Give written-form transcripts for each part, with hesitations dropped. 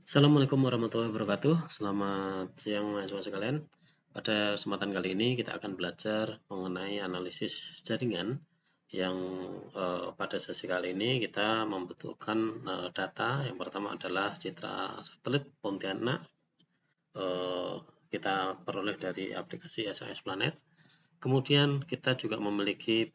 Assalamualaikum warahmatullahi wabarakatuh. Selamat siang mahasiswa sekalian. Pada kesempatan kali ini kita akan belajar mengenai analisis jaringan yang pada sesi kali ini kita membutuhkan data. Yang pertama adalah citra satelit Pontianak. Kita peroleh dari aplikasi SAS Planet. Kemudian kita juga memiliki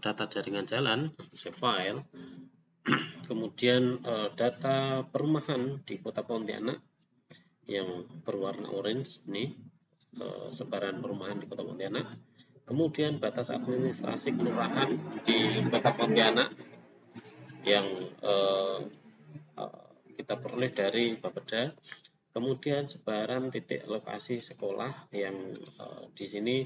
data jaringan jalan, save file. Kemudian data perumahan di Kota Pontianak yang berwarna orange ini, sebaran perumahan di Kota Pontianak. Kemudian batas administrasi kelurahan di Kota Pontianak yang kita peroleh dari Bapeda. Kemudian sebaran titik lokasi sekolah yang di sini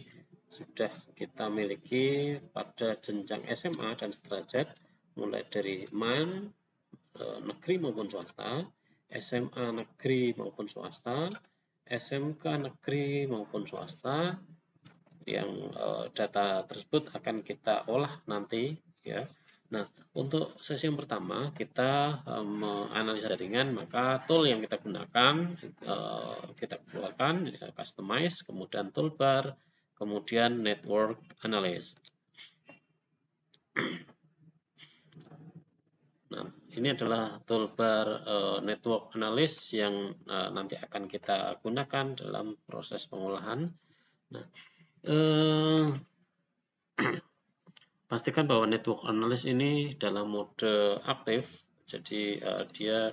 sudah kita miliki pada jenjang SMA dan sederajat, mulai dari MAN negeri maupun swasta, SMA negeri maupun swasta, SMK negeri maupun swasta, yang data tersebut akan kita olah nanti ya. Nah, untuk sesi yang pertama kita menganalisa jaringan, maka tool yang kita gunakan kita keluarkan customize, kemudian toolbar, kemudian network analyst. Nah, ini adalah toolbar network analyst yang nanti akan kita gunakan dalam proses pengolahan. Nah, pastikan bahwa network analyst ini dalam mode aktif. Jadi dia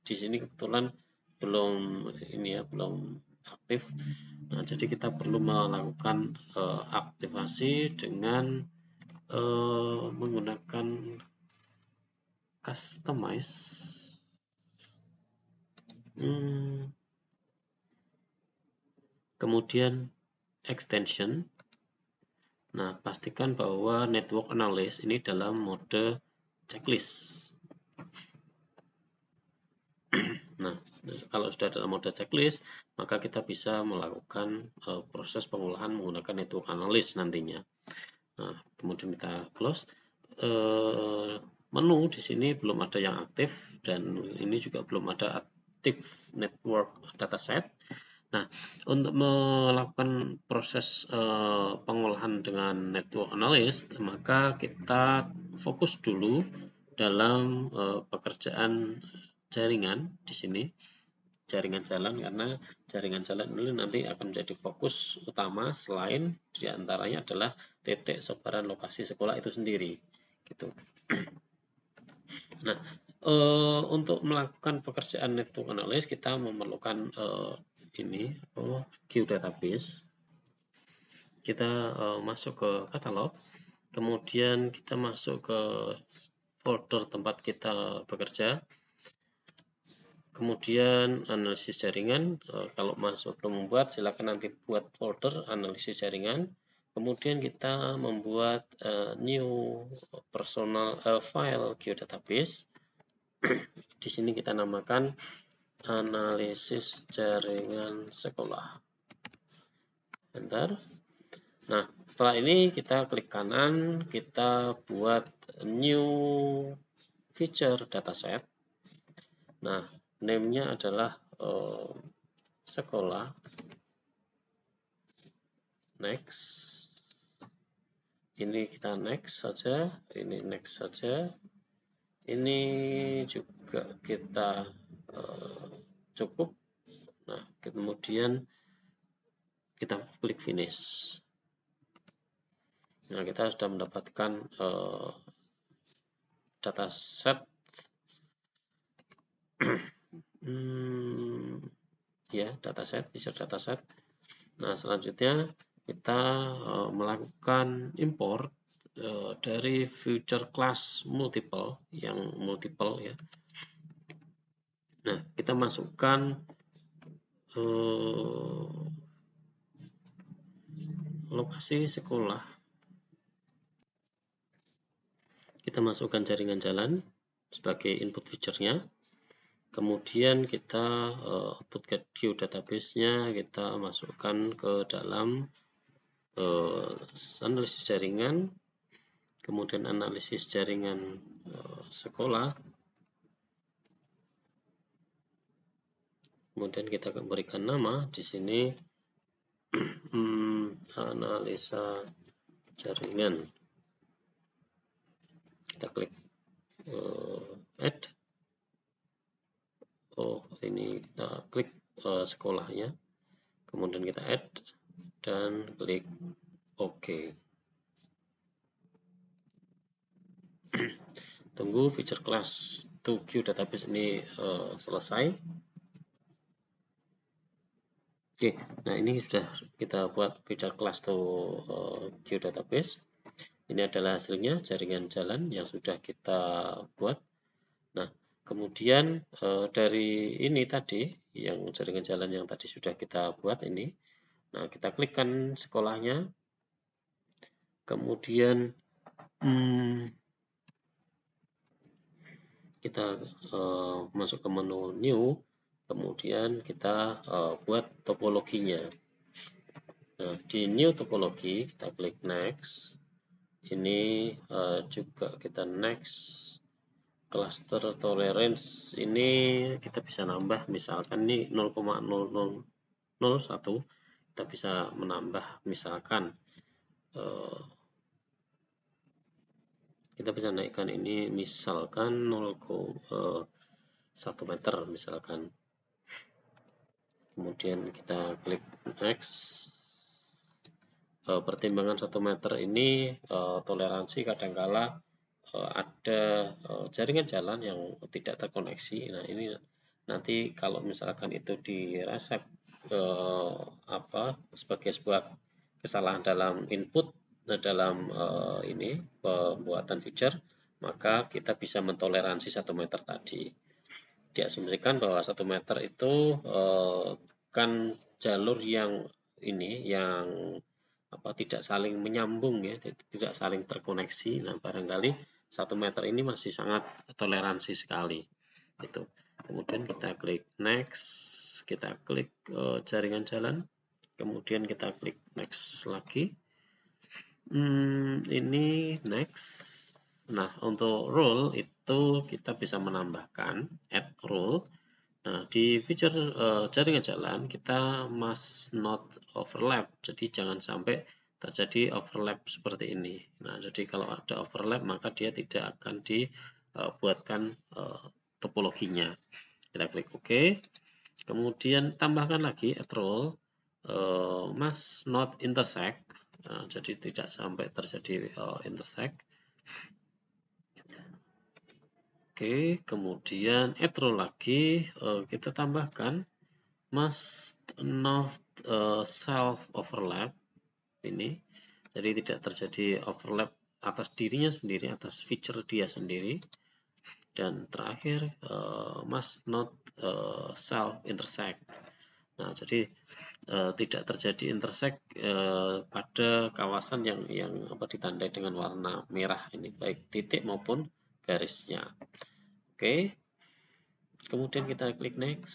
di sini kebetulan belum aktif. Nah, jadi kita perlu melakukan aktivasi dengan menggunakan customize. Kemudian extension. Nah, pastikan bahwa network analyst ini dalam mode checklist. Nah, kalau sudah dalam mode checklist, maka kita bisa melakukan proses pengolahan menggunakan network analyst nantinya. Nah, kemudian kita close. Menu di sini belum ada yang aktif dan ini juga belum ada aktif network dataset. Nah, untuk melakukan proses pengolahan dengan network analyst, maka kita fokus dulu dalam pekerjaan jaringan di sini, jaringan jalan, karena jaringan jalan ini nanti akan menjadi fokus utama, selain diantaranya adalah titik sebaran lokasi sekolah itu sendiri, gitu. Nah, untuk melakukan pekerjaan network analyst kita memerlukan geodatabase. Kita masuk ke katalog, kemudian kita masuk ke folder tempat kita bekerja, kemudian analisis jaringan. Kalau masuk belum membuat, silakan nanti buat folder analisis jaringan. Kemudian kita membuat new personal file geodatabase. Di sini kita namakan analisis jaringan sekolah. Enter. Nah, setelah ini kita klik kanan, kita buat new feature dataset. Nah, name-nya adalah sekolah. Next. Ini kita next saja, ini next saja. Ini juga kita cukup. Nah, kemudian kita klik finish. Nah, kita sudah mendapatkan dataset feature dataset. Nah, selanjutnya kita melakukan import dari feature class multiple yang multiple ya. Nah, kita masukkan lokasi sekolah. Kita masukkan jaringan jalan sebagai input feature-nya. Kemudian kita output geodatabase-nya kita masukkan ke dalam analisis jaringan, kemudian analisis jaringan sekolah. Kemudian kita berikan nama di sini analisa jaringan. Kita klik add. Ini kita klik sekolahnya, kemudian kita add dan klik OK. Tunggu feature class to Q database ini selesai. Oke, nah ini sudah kita buat feature class to Q database. Ini adalah hasilnya, jaringan jalan yang sudah kita buat. Nah, kemudian dari ini tadi, yang jaringan jalan yang tadi sudah kita buat ini, nah kita klikkan sekolahnya, kemudian kita masuk ke menu new, kemudian kita buat topologinya. Nah, di new topologi kita klik next. Ini juga kita next. Cluster tolerance ini kita bisa nambah, misalkan ini 0,0001, kita bisa menambah, misalkan kita bisa naikkan ini misalkan 0,1 meter misalkan. Kemudian kita klik next. Pertimbangan 1 meter ini toleransi kadangkala ada jaringan jalan yang tidak terkoneksi. Nah, ini nanti kalau misalkan itu dirasa sebagai sebuah kesalahan dalam input dalam ini pembuatan feature, maka kita bisa mentoleransi 1 meter tadi. Diasumsikan bahwa 1 meter itu kan jalur yang ini yang tidak saling menyambung ya, tidak saling terkoneksi. Nah, barangkali 1 meter ini masih sangat toleransi sekali. Itu. Kemudian kita klik next, kita klik jaringan jalan, kemudian kita klik next lagi. Ini next. Nah, untuk rule itu kita bisa menambahkan add rule. Nah, di feature jaringan jalan kita must not overlap. Jadi jangan sampai terjadi overlap seperti ini. Nah, jadi kalau ada overlap maka dia tidak akan dibuatkan topologinya. Kita klik OK. Kemudian tambahkan lagi add rule must not intersect. Nah, jadi tidak sampai terjadi intersect. Oke, kemudian add rule lagi kita tambahkan must not self overlap ini, jadi tidak terjadi overlap atas dirinya sendiri, atas feature dia sendiri. Dan terakhir must not self intersect. Nah, jadi tidak terjadi intersect pada kawasan yang ditandai dengan warna merah ini, baik titik maupun garisnya. Oke. Kemudian kita klik next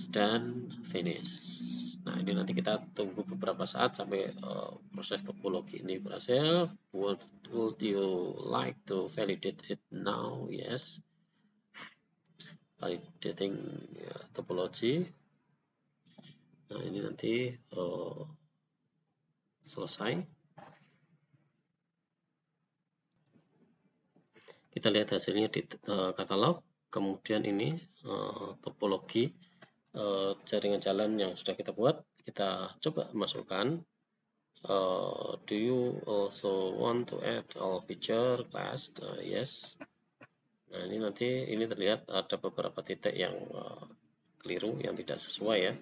dan finish. Nah, ini nanti kita tunggu beberapa saat sampai proses topologi ini berhasil. Would you like to validate it now? Yes. Validating topology. Nah, ini nanti selesai. Kita lihat hasilnya di katalog. Kemudian ini topologi jaringan jalan yang sudah kita buat. Kita coba masukkan. Do you also want to add all feature class? Yes. Nah, ini nanti ini terlihat ada beberapa titik yang keliru, yang tidak sesuai ya.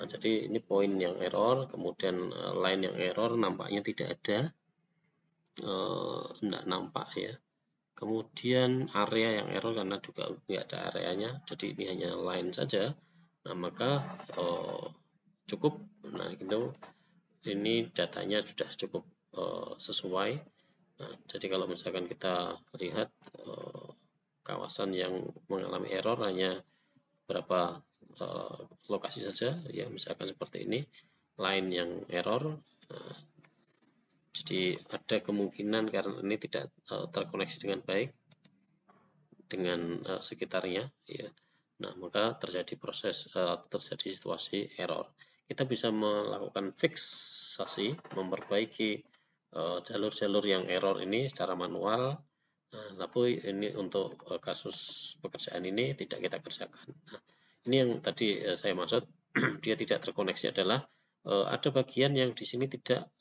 Nah, jadi ini poin yang error, kemudian line yang error nampaknya tidak ada, tidak nampak ya. Kemudian area yang error karena juga nggak ada areanya, jadi ini hanya line saja. Nah, maka cukup. Nah, gitu. Ini datanya sudah cukup sesuai. Nah, jadi kalau misalkan kita lihat kawasan yang mengalami error hanya beberapa lokasi saja, ya misalkan seperti ini, line yang error. Nah, jadi ada kemungkinan karena ini tidak terkoneksi dengan baik dengan sekitarnya, ya. Nah, maka terjadi terjadi situasi error. Kita bisa melakukan fiksasi, memperbaiki jalur-jalur yang error ini secara manual. Nah, tapi ini untuk kasus pekerjaan ini tidak kita kerjakan. Nah, ini yang tadi saya maksud dia tidak terkoneksi adalah ada bagian yang di sini tidak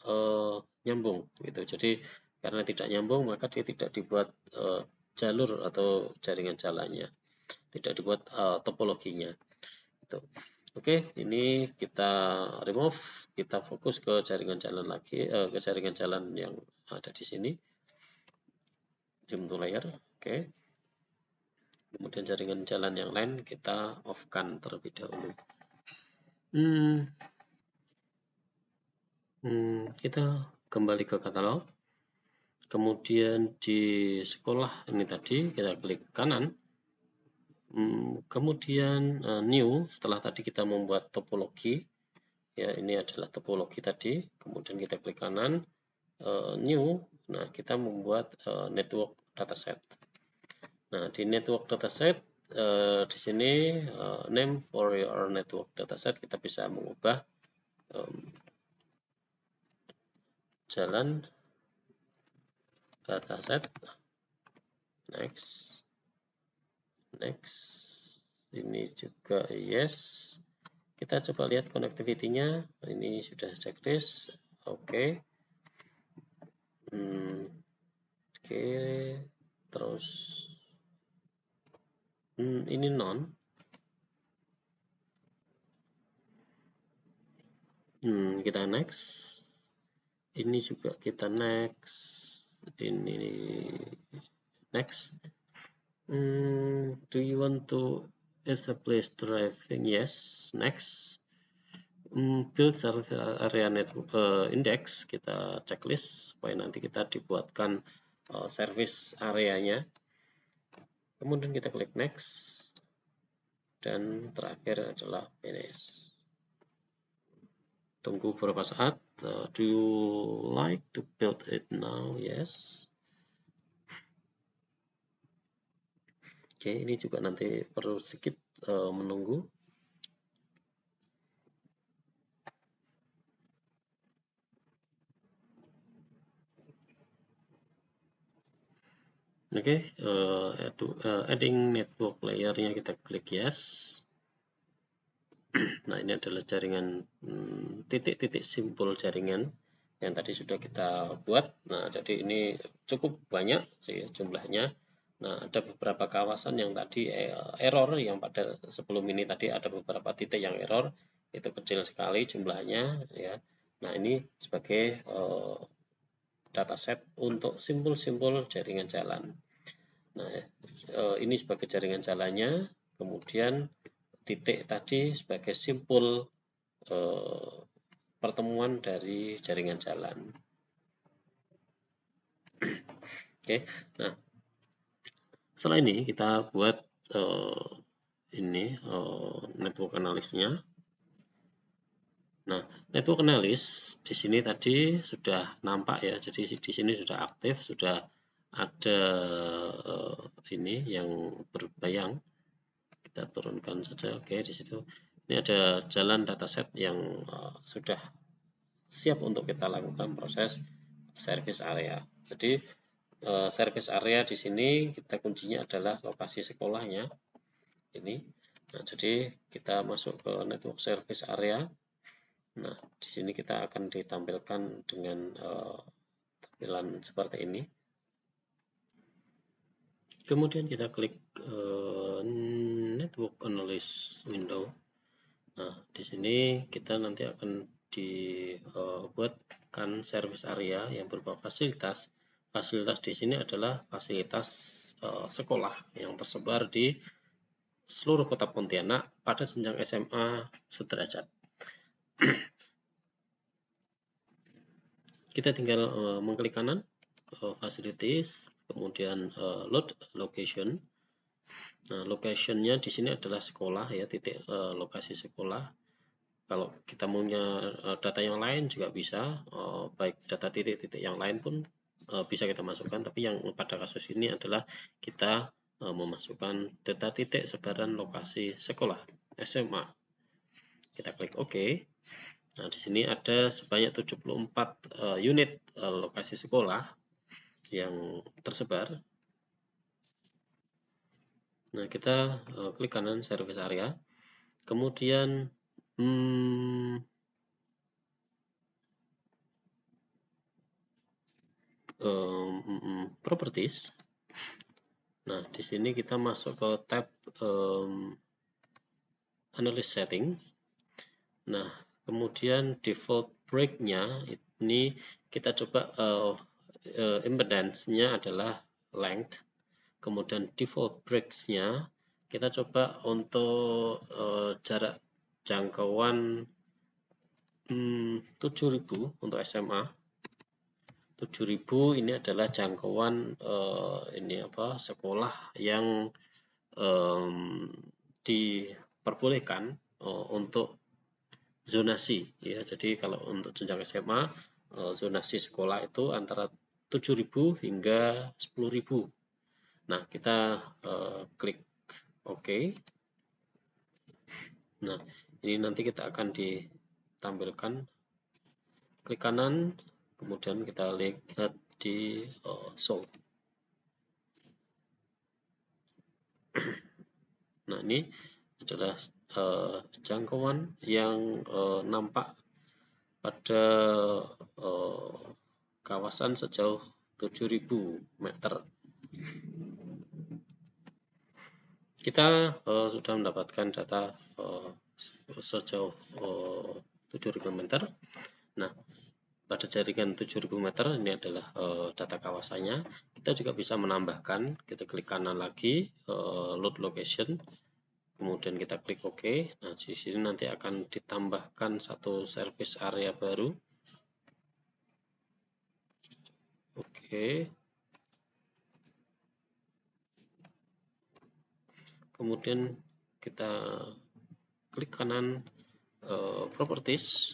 nyambung gitu. Jadi karena tidak nyambung maka dia tidak dibuat jalur atau jaringan jalannya, tidak dibuat topologinya. Gitu. Oke, ini kita remove, kita fokus ke jaringan jalan lagi, ke jaringan jalan yang ada di sini. Zoom to layer, oke. Kemudian jaringan jalan yang lain kita off-kan terlebih dahulu. Kita kembali ke katalog. Kemudian di sekolah ini tadi kita klik kanan. Kemudian new, setelah tadi kita membuat topologi, ya ini adalah topologi tadi. Kemudian kita klik kanan, new. Nah, kita membuat network dataset. Nah, di network dataset di sini name for your network dataset kita bisa mengubah jalan dataset. Next. Ini juga yes. Kita coba lihat connectivity-nya. Ini sudah checklist. Oke. Oke. Terus ini non. Kita next. Ini juga kita next. Ini next. Do you want to establish driving? Yes. Next. Build service area network index, kita checklist supaya nanti kita dibuatkan service areanya. Kemudian kita klik next, dan terakhir adalah finish. Tunggu beberapa saat. Do you like to build it now? Yes. Oke, ini juga nanti perlu sedikit menunggu. Oke, adding network layer-nya kita klik yes. Nah, ini adalah jaringan titik-titik simpul jaringan yang tadi sudah kita buat. Nah, jadi ini cukup banyak ya, jumlahnya. Nah, ada beberapa kawasan yang tadi error, yang pada sebelum ini tadi ada beberapa titik yang error, itu kecil sekali jumlahnya ya. Nah, ini sebagai dataset untuk simpul-simpul jaringan jalan. Nah, ini sebagai jaringan jalannya, kemudian titik tadi sebagai simpul pertemuan dari jaringan jalan. Oke, nah setelah ini kita buat network analysnya. Nah, network analysis di sini tadi sudah nampak ya, jadi di sini sudah aktif, sudah ada ini yang berbayang. Kita turunkan saja. Oke, di situ ini ada jalan dataset yang sudah siap untuk kita lakukan proses service area. Jadi service area di sini kita kuncinya adalah lokasi sekolahnya ini. Nah, jadi kita masuk ke network service area. Nah, di sini kita akan ditampilkan dengan tampilan seperti ini. Kemudian kita klik network analysis window. Nah, di sini kita nanti akan dibuatkan service area yang berupa fasilitas. Fasilitas di sini adalah fasilitas sekolah yang tersebar di seluruh kota Pontianak pada jenjang SMA sederajat. Kita tinggal mengklik kanan, facilities, kemudian load location. Nah, location-nya di sini adalah sekolah ya, titik lokasi sekolah. Kalau kita punya data yang lain juga bisa, baik data titik-titik yang lain pun bisa kita masukkan, tapi yang pada kasus ini adalah kita memasukkan data titik sebaran lokasi sekolah SMA. Kita klik OK. Nah, di sini ada sebanyak 74 unit lokasi sekolah yang tersebar. Nah, kita klik kanan service area. Kemudian properties. Nah, di sini kita masuk ke tab analyst setting. Nah, kemudian default break-nya ini kita coba impedance-nya adalah length. Kemudian default breaks-nya kita coba untuk jarak jangkauan 7.000 untuk SMA. 7.000 ini adalah jangkauan sekolah yang diperbolehkan untuk zonasi ya. Jadi kalau untuk jenjang SMA zonasi sekolah itu antara 7.000 hingga 10.000. Nah, kita klik OK. Nah, ini nanti kita akan ditampilkan. Klik kanan, kemudian kita lihat di solve. Nah, ini adalah jangkauan yang nampak pada kawasan sejauh 7.000 meter. Kita sudah mendapatkan data sejauh 7.000 meter. Nah, pada jaringan 7.000 meter ini adalah data kawasannya. Kita juga bisa menambahkan. Kita klik kanan lagi, load location. Kemudian kita klik OK. Nah, di sini nanti akan ditambahkan satu service area baru. Oke. Kemudian kita klik kanan properties.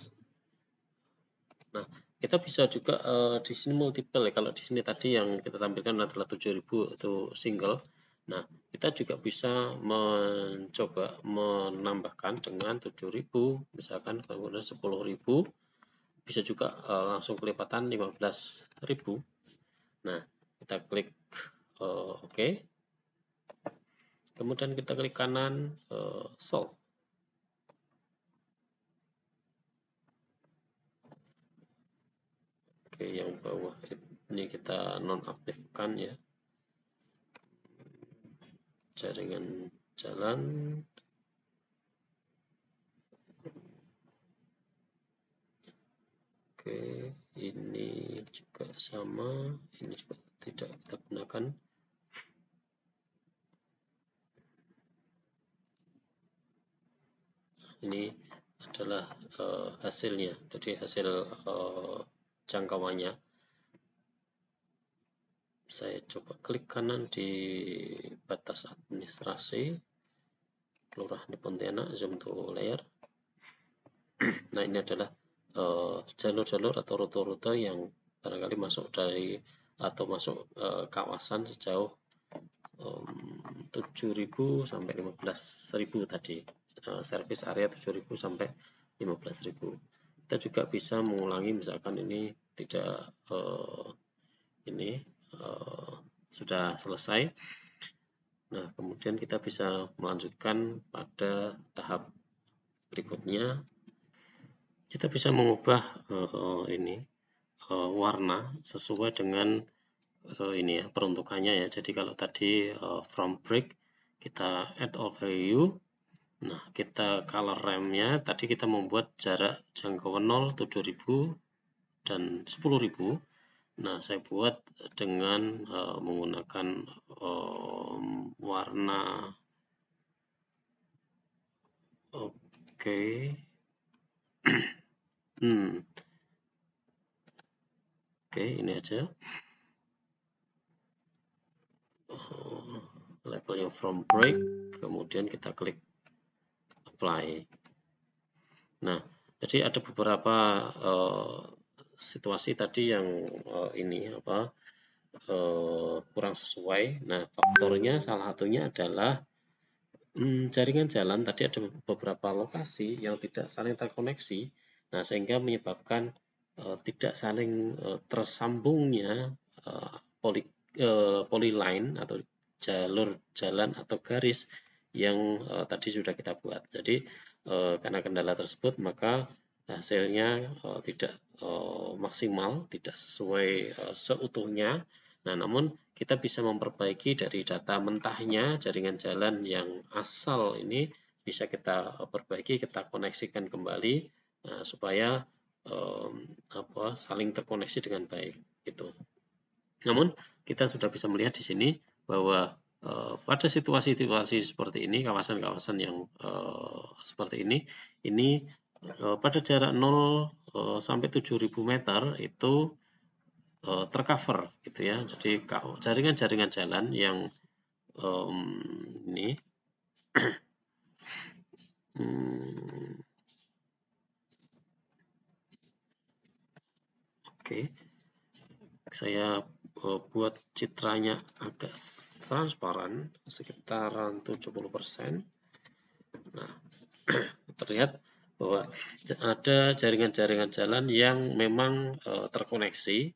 Nah, kita bisa juga di sini multiple ya. Kalau di sini tadi yang kita tampilkan adalah 7.000 itu single. Nah, kita juga bisa mencoba menambahkan dengan 7.000, misalkan kemudian 10.000, bisa juga langsung kelipatan 15.000. Nah, kita klik OK. Kemudian kita klik kanan solve. Oke, yang bawah ini kita nonaktifkan ya. Jaringan jalan. Oke, ini juga sama, ini juga tidak kita gunakan. Ini adalah hasilnya, jadi hasil jangkauannya. Saya coba klik kanan di batas administrasi Kelurahan di Pontianak, zoom to layer. Nah, ini adalah jalur-jalur atau rute-rute yang barangkali masuk dari atau masuk kawasan sejauh 7.000 sampai 15.000 tadi. Service area 7.000 sampai 15.000. Kita juga bisa mengulangi, misalkan ini tidak sudah selesai. Nah, kemudian kita bisa melanjutkan pada tahap berikutnya. Kita bisa mengubah warna sesuai dengan ini ya, peruntukannya ya. Jadi kalau tadi from break kita add all value. Nah, kita color RAM-nya tadi kita membuat jarak jangkauan 0, 7.000 dan 10.000. Nah, saya buat dengan menggunakan warna oke. Oke, ini aja. Labelnya from break, kemudian kita klik apply. Nah, jadi ada beberapa situasi tadi yang kurang sesuai. Nah, faktornya salah satunya adalah jaringan jalan tadi ada beberapa lokasi yang tidak saling terkoneksi. Nah, sehingga menyebabkan tidak saling tersambungnya poli polyline atau jalur jalan atau garis yang tadi sudah kita buat. Jadi karena kendala tersebut maka hasilnya tidak maksimal, tidak sesuai seutuhnya. Nah, namun kita bisa memperbaiki dari data mentahnya jaringan jalan yang asal ini bisa kita perbaiki, kita koneksikan kembali supaya saling terkoneksi dengan baik gitu. Namun kita sudah bisa melihat di sini bahwa pada situasi-situasi seperti ini, kawasan-kawasan yang seperti ini pada jarak 0 sampai 7.000 meter itu tercover gitu ya. Jadi jaringan-jaringan jalan yang ini oke, saya buat citranya agak transparan sekitaran 70%. Nah, terlihat bahwa ada jaringan-jaringan jalan yang memang terkoneksi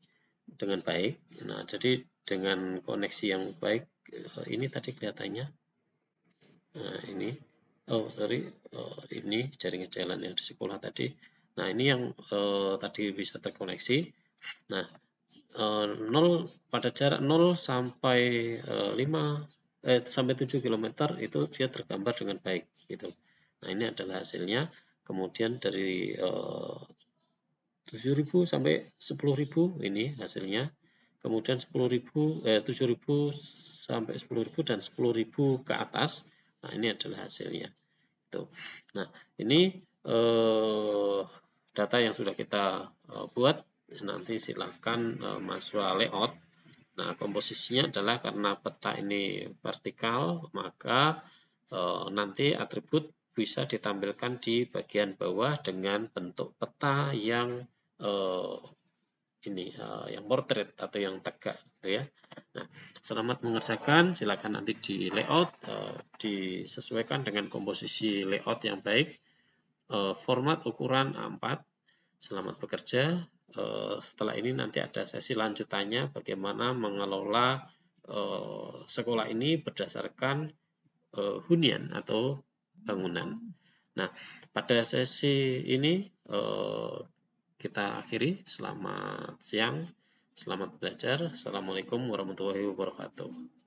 dengan baik. Nah, jadi dengan koneksi yang baik ini tadi kelihatannya. Nah, ini sorry, ini jaringan jalan yang di sekolah tadi. Nah, ini yang tadi bisa terkoneksi. Nah, 0 pada jarak 0 sampai 7 km itu dia tergambar dengan baik gitu. Nah, ini adalah hasilnya. Kemudian dari 7.000 sampai 10.000 ini hasilnya. Kemudian 7.000 sampai 10.000 dan 10.000 ke atas. Nah, ini adalah hasilnya. Tuh. Nah, ini data yang sudah kita buat. Nanti silakan mahasiswa layout. Nah, komposisinya adalah karena peta ini vertikal, maka nanti atribut bisa ditampilkan di bagian bawah dengan bentuk peta yang yang portrait atau yang tegak gitu ya. Nah, selamat mengerjakan, silakan nanti di layout disesuaikan dengan komposisi layout yang baik, format ukuran A4. Selamat bekerja. Setelah ini nanti ada sesi lanjutannya bagaimana mengelola sekolah ini berdasarkan hunian atau bangunan. Nah, pada sesi ini kita akhiri. Selamat siang, selamat belajar. Assalamualaikum warahmatullahi wabarakatuh.